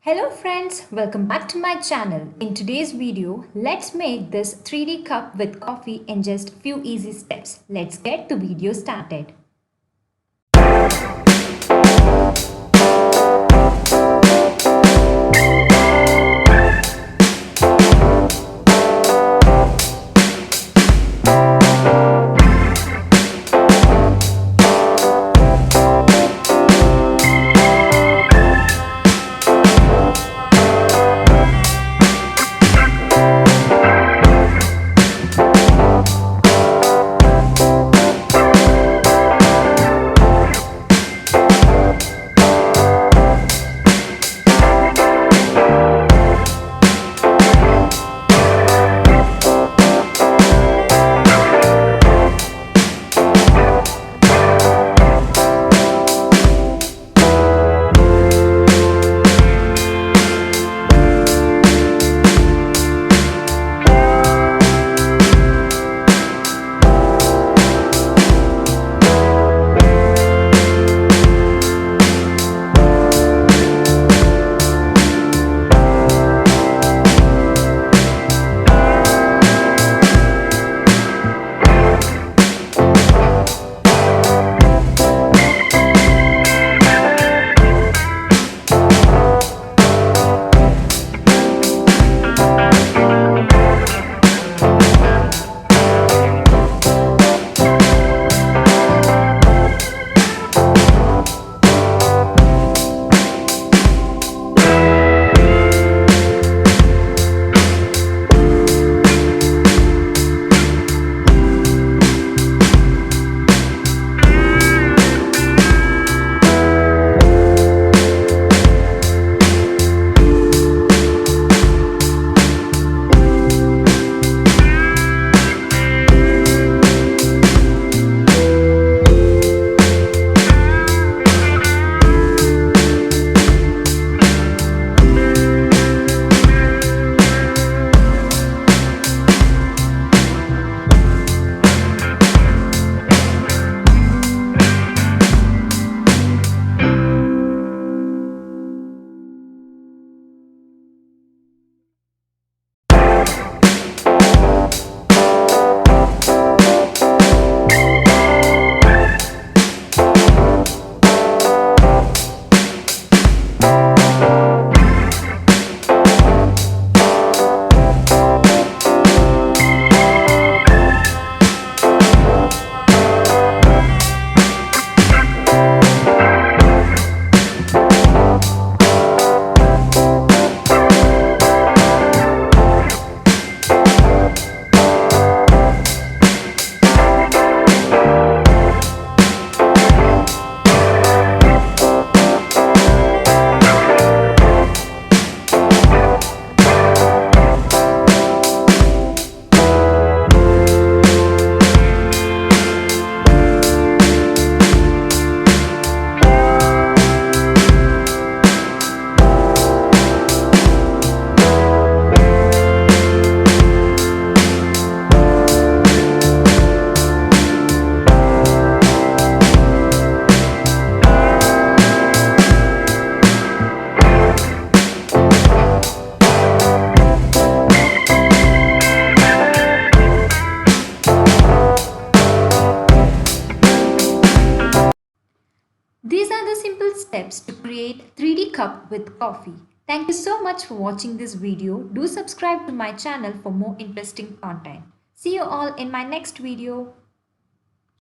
Hello friends, welcome back to my channel. In today's video, let's make this 3D cup with coffee in just few easy steps. Let's get the video started. These are the simple steps to create 3D cup with coffee. Thank you so much for watching this video. Do subscribe to my channel for more interesting content. See you all in my next video.